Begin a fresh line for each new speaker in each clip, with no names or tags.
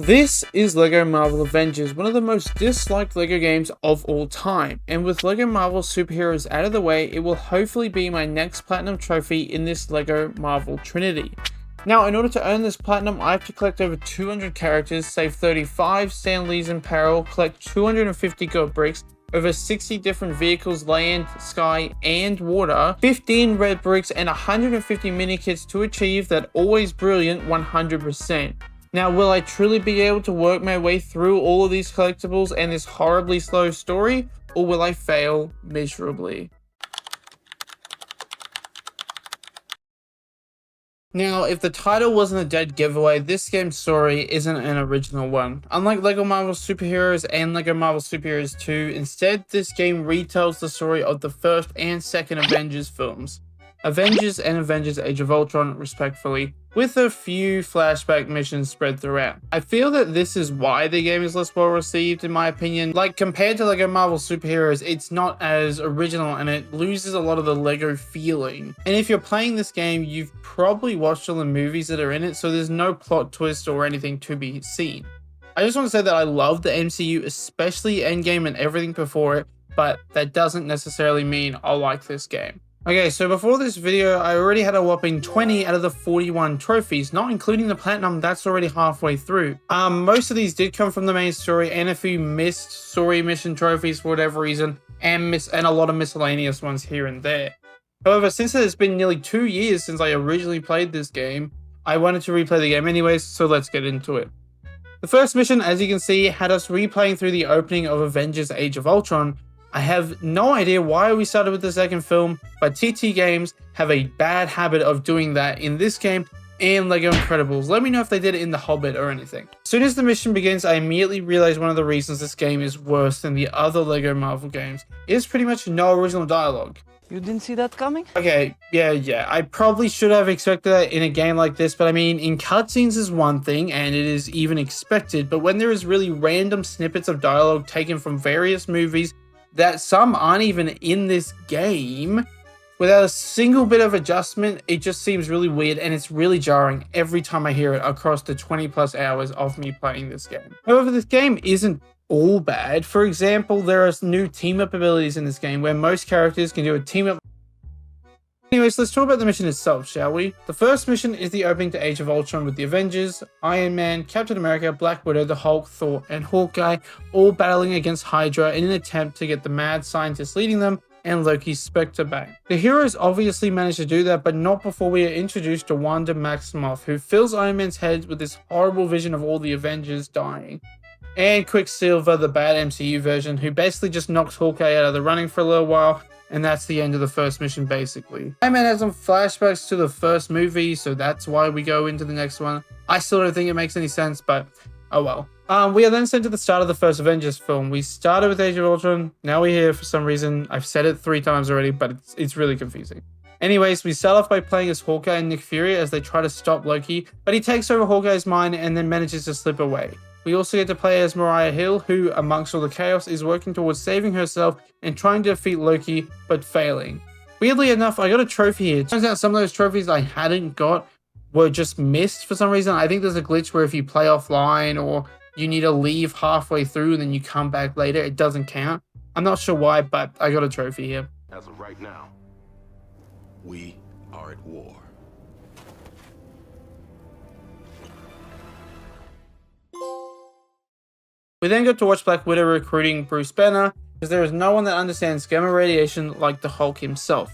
This is LEGO Marvel Avengers, one of the most disliked LEGO games of all time, and with LEGO Marvel superheroes out of the way, it will hopefully be my next platinum trophy in this LEGO Marvel Trinity. Now, in order to earn this platinum, I have to collect over 200 characters, save 35 Stan Lee's in apparel, collect 250 gold bricks, over 60 different vehicles, land, sky, and water, 15 red bricks, and 150 mini kits to achieve that always brilliant 100%. Now, will I truly be able to work my way through all of these collectibles and this horribly slow story, or will I fail miserably? Now, if the title wasn't a dead giveaway, this game's story isn't an original one. Unlike LEGO Marvel Superheroes and LEGO Marvel Superheroes 2, instead this game retells the story of the first and second Avengers films. Avengers and Avengers Age of Ultron, respectively, with a few flashback missions spread throughout. I feel that this is why the game is less well received in my opinion. Like, compared to LEGO Marvel Superheroes, it's not as original and it loses a lot of the LEGO feeling. And if you're playing this game, you've probably watched all the movies that are in it, so there's no plot twist or anything to be seen. I just want to say that I love the MCU, especially Endgame and everything before it, but that doesn't necessarily mean I'll like this game. Okay, so before this video, I already had a whopping 20 out of the 41 trophies, not including the platinum. That's already halfway through. Most of these did come from the main story and a few missed story mission trophies for whatever reason, and a lot of miscellaneous ones here and there. However, since it has been nearly 2 years since I originally played this game, I wanted to replay the game anyways, so let's get into it. The first mission, as you can see, had us replaying through the opening of Avengers Age of Ultron. I have no idea why we started with the second film, but TT Games have a bad habit of doing that in this game and LEGO Incredibles. Let me know if they did it in The Hobbit or anything. As soon as the mission begins, I immediately realize one of the reasons this game is worse than the other LEGO Marvel games is pretty much no original dialogue.
You didn't see that coming?
Okay, yeah. I probably should have expected that in a game like this, but I mean, in cutscenes is one thing, and it is even expected, but when there is really random snippets of dialogue taken from various movies that some aren't even in this game, without a single bit of adjustment, it just seems really weird and it's really jarring every time I hear it across the 20+ hours of me playing this game. However, this game isn't all bad. For example, there are new team-up abilities in this game where most characters can do a team-up. Anyways, let's talk about the mission itself, shall we? The first mission is the opening to Age of Ultron with the Avengers, Iron Man, Captain America, Black Widow, the Hulk, Thor, and Hawkeye all battling against Hydra in an attempt to get the mad scientist leading them and Loki's Spectre back. The heroes obviously managed to do that, but not before we are introduced to Wanda Maximoff, who fills Iron Man's head with this horrible vision of all the Avengers dying. And Quicksilver, the bad MCU version, who basically just knocks Hawkeye out of the running for a little while, and that's the end of the first mission basically. Iron Man has some flashbacks to the first movie, so that's why we go into the next one. I still don't think it makes any sense, but oh well. We are then sent to the start of the first Avengers film. We started with Age of Ultron, now we're here for some reason. I've said it 3 times already, but it's really confusing. Anyways, we start off by playing as Hawkeye and Nick Fury as they try to stop Loki, but he takes over Hawkeye's mind and then manages to slip away. We also get to play as Mariah Hill, who, amongst all the chaos, is working towards saving herself and trying to defeat Loki, but failing. Weirdly enough, I got a trophy here. Turns out some of those trophies I hadn't got were just missed for some reason. I think there's a glitch where if you play offline or you need to leave halfway through and then you come back later, it doesn't count. I'm not sure why, but I got a trophy here.
As of right now, we are at war.
We then got to watch Black Widow recruiting Bruce Banner, because there is no one that understands gamma radiation like the Hulk himself.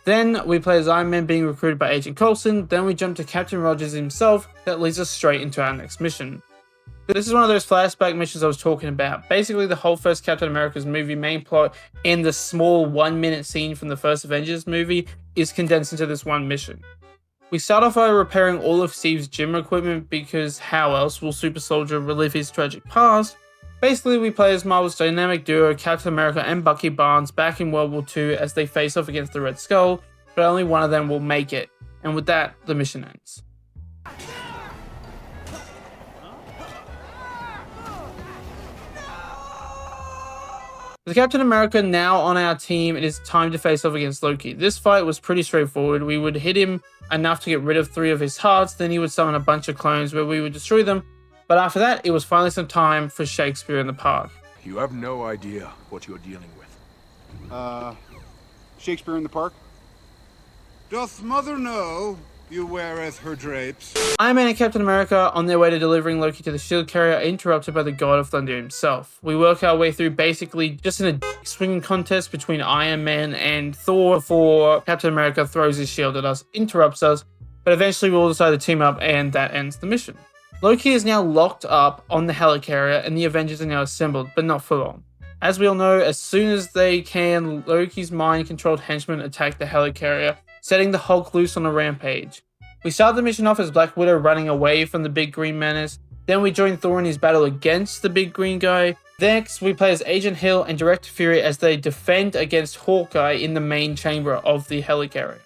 Then we play as Iron Man being recruited by Agent Coulson, then we jump to Captain Rogers himself. That leads us straight into our next mission. This is one of those flashback missions I was talking about. Basically, the whole first Captain America's movie main plot and the small 1-minute scene from the first Avengers movie is condensed into this one mission. We start off by repairing all of Steve's gym equipment, because how else will Super Soldier relive his tragic past? Basically, we play as Marvel's dynamic duo Captain America and Bucky Barnes back in World War II as they face off against the Red Skull, but only one of them will make it. And with that, the mission ends. With Captain America now on our team, it is time to face off against Loki. This fight was pretty straightforward. We would hit him enough to get rid of 3 of his hearts, then he would summon a bunch of clones where we would destroy them, But after that, it was finally some time for Shakespeare in the park.
You have no idea what you're dealing with.
Shakespeare in the park? Doth mother know you weareth her drapes?
Iron Man and Captain America, on their way to delivering Loki to the shield carrier, are interrupted by the God of Thunder himself. We work our way through basically just in a swinging contest between Iron Man and Thor before Captain America throws his shield at us, interrupts us, but eventually we all decide to team up and that ends the mission. Loki is now locked up on the helicarrier and the Avengers are now assembled, but not for long. As we all know, as soon as they can, Loki's mind-controlled henchmen attack the helicarrier, setting the Hulk loose on a rampage. We start the mission off as Black Widow running away from the big green menace, then we join Thor in his battle against the big green guy. Next, we play as Agent Hill and Director Fury as they defend against Hawkeye in the main chamber of the helicarrier.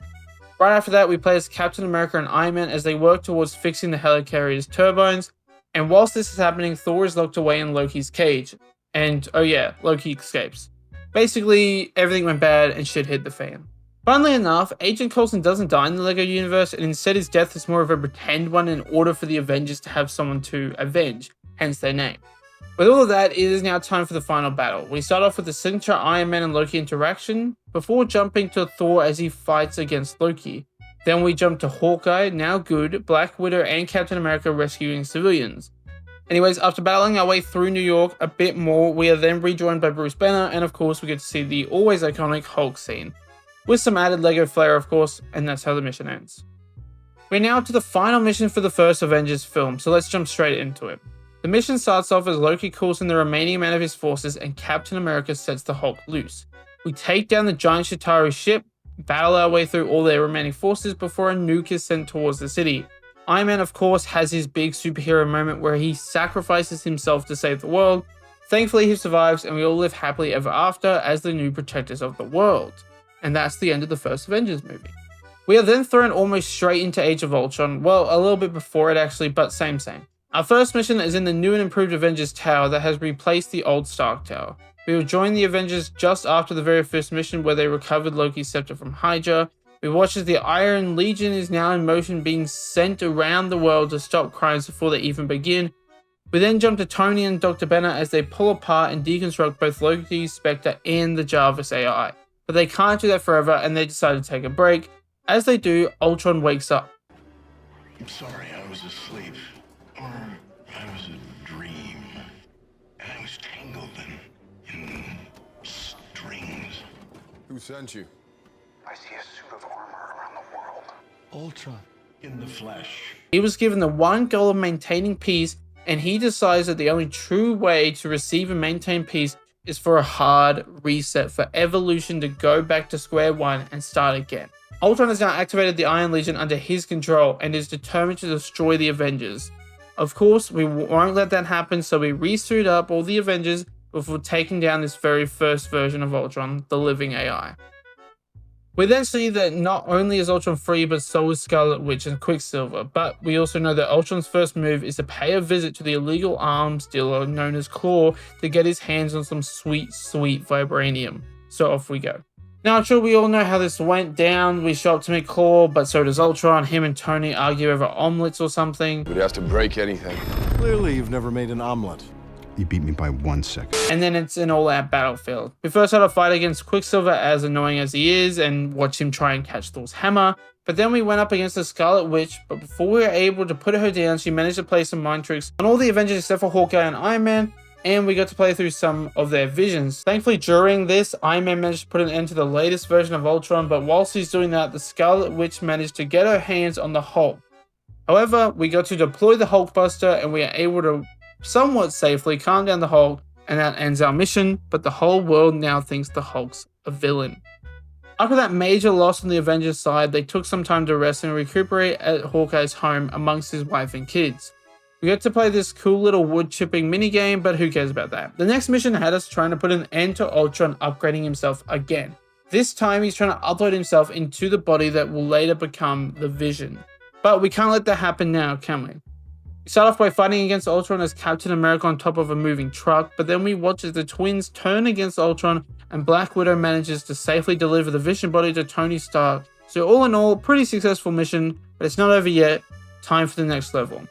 Right after that, we play as Captain America and Iron Man as they work towards fixing the helicarrier's turbines, and whilst this is happening, Thor is locked away in Loki's cage. And oh yeah, Loki escapes. Basically, everything went bad and shit hit the fan. Funnily enough, Agent Coulson doesn't die in the LEGO universe, and instead his death is more of a pretend one in order for the Avengers to have someone to avenge, hence their name. With all of that, it is now time for the final battle. We start off with the signature Iron Man and Loki interaction, before jumping to Thor as he fights against Loki. Then we jump to Hawkeye, now good, Black Widow and Captain America rescuing civilians. Anyways, after battling our way through New York a bit more, we are then rejoined by Bruce Banner, and of course we get to see the always iconic Hulk scene. With some added LEGO flair of course, and that's how the mission ends. We're now to the final mission for the first Avengers film, so let's jump straight into it. The mission starts off as Loki calls in the remaining amount of his forces and Captain America sets the Hulk loose. We take down the giant Chitauri ship, battle our way through all their remaining forces before a nuke is sent towards the city. Iron Man of course has his big superhero moment where he sacrifices himself to save the world. Thankfully he survives and we all live happily ever after as the new protectors of the world. And that's the end of the first Avengers movie. We are then thrown almost straight into Age of Ultron, well a little bit before it actually, but same. Our first mission is in the new and improved Avengers Tower that has replaced the old Stark Tower. We will join the Avengers just after the very first mission where they recovered Loki's scepter from Hydra. We watch as the Iron Legion is now in motion being sent around the world to stop crimes before they even begin. We then jump to Tony and Dr. Banner as they pull apart and deconstruct both Loki, Spectre and the Jarvis AI. But they can't do that forever and they decide to take a break. As they do, Ultron wakes up.
I'm sorry, I was asleep. Or I was a dream. And I was tangled in strings.
Who sent you?
I see a suit of armor around the world.
Ultron in the flesh.
He was given the one goal of maintaining peace, and he decides that the only true way to receive and maintain peace is for a hard reset, for evolution to go back to square one and start again. Ultron has now activated the Iron Legion under his control and is determined to destroy the Avengers. Of course, we won't let that happen, so we re-suit up all the Avengers before taking down this very first version of Ultron, the living AI. We then see that not only is Ultron free, but so is Scarlet Witch and Quicksilver, but we also know that Ultron's first move is to pay a visit to the illegal arms dealer known as Claw to get his hands on some sweet vibranium. So off we go. Now I'm sure we all know how this went down. We show up to meet Claw, but so does Ultron. Him and Tony argue over omelets or something.
We'd have to break anything.
Clearly you've never made an omelet.
You beat me by 1 second.
And then it's an all-out battlefield. We first had a fight against Quicksilver, as annoying as he is, and watch him try and catch Thor's hammer. But then we went up against the Scarlet Witch, but before we were able to put her down, she managed to play some mind tricks on all the Avengers except for Hawkeye and Iron Man, and we got to play through some of their visions. Thankfully, during this, Iron Man managed to put an end to the latest version of Ultron, but whilst he's doing that, the Scarlet Witch managed to get her hands on the Hulk. However, we got to deploy the Hulkbuster, and we are able to somewhat safely calm down the Hulk, and that ends our mission, but the whole world now thinks the Hulk's a villain. After that major loss on the Avengers side, they took some time to rest and recuperate at Hawkeye's home amongst his wife and kids. We got to play this cool little wood chipping minigame, but who cares about that. The next mission had us trying to put an end to Ultron upgrading himself again. This time he's trying to upload himself into the body that will later become the Vision. But we can't let that happen now, can we? We start off by fighting against Ultron as Captain America on top of a moving truck, but then we watch as the twins turn against Ultron and Black Widow manages to safely deliver the Vision body to Tony Stark. So all in all, pretty successful mission, but it's not over yet. Time for the next level.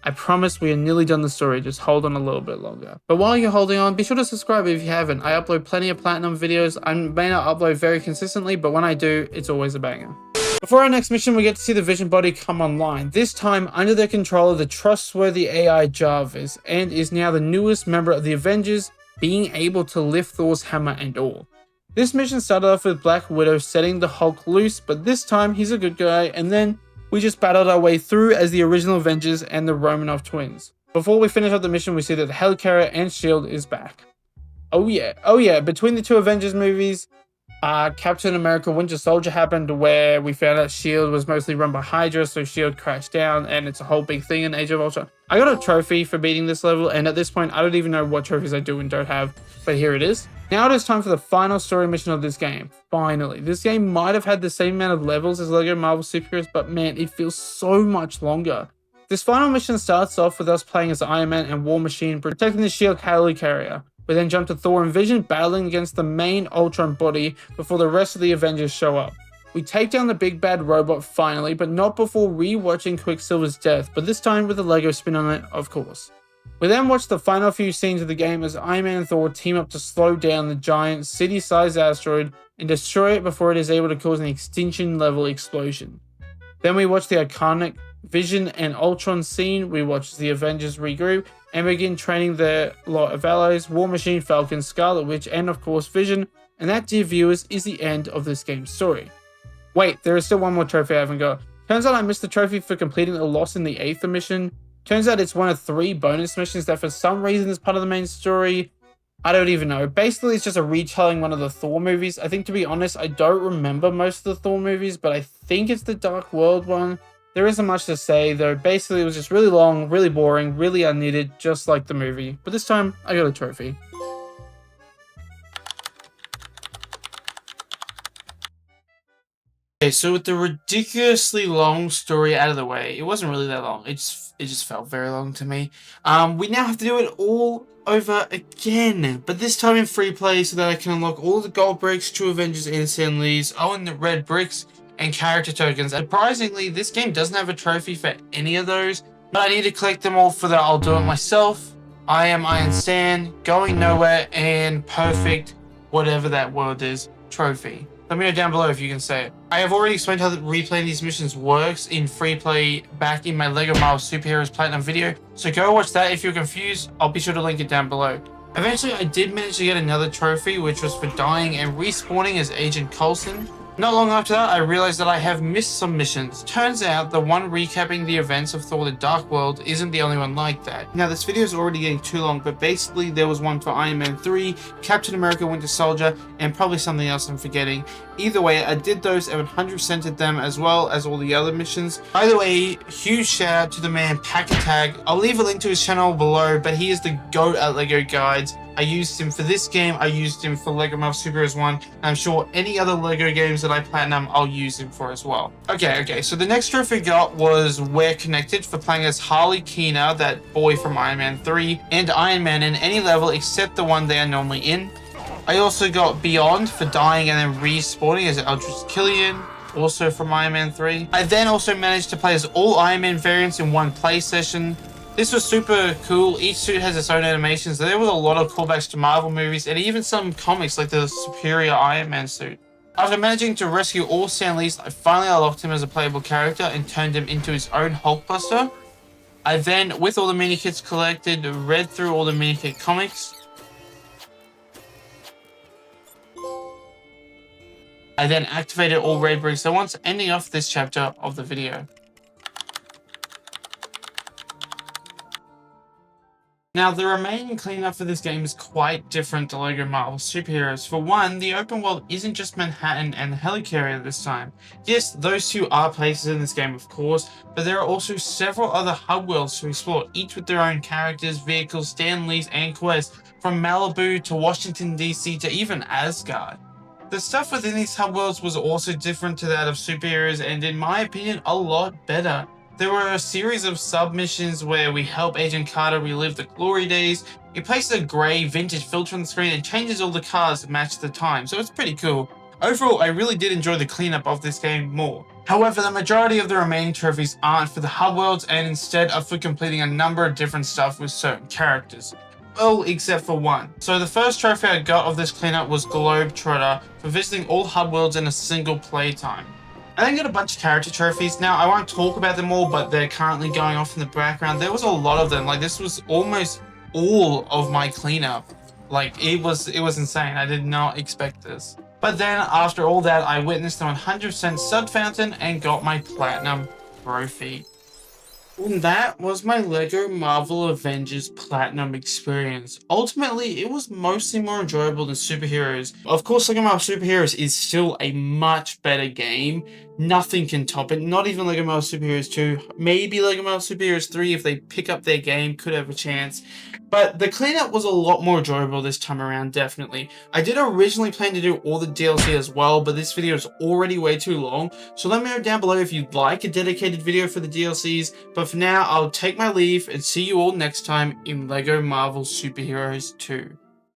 I promise we are nearly done the story, just hold on a little bit longer. But while you're holding on, be sure to subscribe if you haven't. I upload plenty of platinum videos. I may not upload very consistently, but when I do, it's always a banger. Before our next mission, we get to see the Vision body come online, this time under the control of the trustworthy AI Jarvis, and is now the newest member of the Avengers, being able to lift Thor's hammer and all. This mission started off with Black Widow setting the Hulk loose, but this time he's a good guy, and then we just battled our way through as the original Avengers and the Romanoff twins. Before we finish up the mission, we see that the helicarrier and S.H.I.E.L.D. is back. Oh yeah, between the two Avengers movies, Captain America Winter Soldier happened, where we found out S.H.I.E.L.D. was mostly run by Hydra, so S.H.I.E.L.D. crashed down, and it's a whole big thing in Age of Ultron. I got a trophy for beating this level, and at this point, I don't even know what trophies I do and don't have, but here it is. Now it is time for the final story mission of this game. Finally, this game might have had the same amount of levels as LEGO Marvel Superheroes, but man, it feels so much longer. This final mission starts off with us playing as Iron Man and War Machine protecting the S.H.I.E.L.D. helicarrier. We then jump to Thor and Vision battling against the main Ultron body before the rest of the Avengers show up. We take down the big bad robot finally, but not before re-watching Quicksilver's death, but this time with a LEGO spin on it, of course. We then watch the final few scenes of the game as Iron Man and Thor team up to slow down the giant city-sized asteroid and destroy it before it is able to cause an extinction-level explosion. Then we watch the iconic Vision and Ultron scene. We watch the Avengers regroup and begin training their lot of allies, War Machine, Falcon, Scarlet Witch, and of course Vision, and that, dear viewers, is the end of this game's story. Wait, there is still one more trophy I haven't got. Turns out I missed the trophy for completing the Lost in the Aether mission. Turns out it's one of 3 bonus missions that for some reason is part of the main story. I don't even know. Basically, it's just a retelling one of the Thor movies. I think, to be honest, I don't remember most of the Thor movies, but I think it's the Dark World one. There isn't much to say, though. Basically, it was just really long, really boring, really unneeded, just like the movie. But this time, I got a trophy. Okay, so with the ridiculously long story out of the way, it wasn't really that long. It just felt very long to me. We now have to do it all over again, but this time in free play so that I can unlock all the gold bricks, true Avengers and Stan Lee's, and the red bricks and character tokens. Surprisingly, this game doesn't have a trophy for any of those, but I need to collect them all for that. I'll do it myself. I am Iron Stan, going nowhere, and perfect, whatever that word is, trophy. Let me know down below if you can say it. I have already explained how the replaying these missions works in free play back in my LEGO Marvel Superheroes Platinum video, so go watch that if you're confused. I'll be sure to link it down below. Eventually, I did manage to get another trophy, which was for dying and respawning as Agent Coulson. Not long after that, I realized that I have missed some missions. Turns out the one recapping the events of Thor: The Dark World isn't the only one like that. Now, this video is already getting too long, but basically there was one for Iron Man 3, Captain America Winter Soldier, and probably something else I'm forgetting. Either way, I did those and 100%ed them as well as all the other missions. By the way, huge shout out to the man Packatag. I'll leave a link to his channel below, but he is the GOAT at LEGO guides. I used him for this game, I used him for LEGO Marvel Superheroes 1, and I'm sure any other LEGO games that I platinum, I'll use him for as well. Okay, so the next trophy I got was We're Connected for playing as Harley Keener, that boy from Iron Man 3, and Iron Man in any level except the one they are normally in. I also got Beyond for dying and then respawning as Eldritch Killian, also from Iron Man 3. I then also managed to play as all Iron Man variants in one play session. This was super cool. Each suit has its own animations. There was a lot of callbacks to Marvel movies and even some comics like the Superior Iron Man suit. After managing to rescue all Stan Lee's, I finally unlocked him as a playable character and turned him into his own Hulkbuster. I then, with all the mini-kits collected, read through all the mini-kit comics. I then activated all red bricks at once, ending off this chapter of the video. Now, the remaining cleanup for this game is quite different to LEGO Marvel Superheroes. For one, the open world isn't just Manhattan and the helicarrier this time. Yes, those two are places in this game, of course, but there are also several other hub worlds to explore, each with their own characters, vehicles, Stan Lee's, and quests, from Malibu to Washington DC to even Asgard. The stuff within these hub worlds was also different to that of Superheroes, and in my opinion, a lot better. There were a series of submissions where we help Agent Carter relive the glory days. He places a grey vintage filter on the screen and changes all the cars to match the time, so it's pretty cool. Overall, I really did enjoy the cleanup of this game more. However, the majority of the remaining trophies aren't for the hub worlds and instead are for completing a number of different stuff with certain characters. Well, except for one. So the first trophy I got of this cleanup was Globetrotter for visiting all hub worlds in a single playtime. I then got a bunch of character trophies. Now, I won't talk about them all, but they're currently going off in the background. There was a lot of them. Like, this was almost all of my cleanup. Like, it was insane. I did not expect this. But then, after all that, I witnessed the 100% Stud Fountain and got my Platinum Trophy. And that was my LEGO Marvel Avengers Platinum experience. Ultimately, it was mostly more enjoyable than Superheroes. Of course, LEGO Marvel Superheroes is still a much better game. Nothing can top it, not even LEGO Marvel Superheroes 2. Maybe LEGO Marvel Superheroes 3, if they pick up their game, could have a chance. But the cleanup was a lot more enjoyable this time around, definitely. I did originally plan to do all the DLC as well, but this video is already way too long. So let me know down below if you'd like a dedicated video for the DLCs. But for now, I'll take my leave and see you all next time in LEGO Marvel Superheroes 2.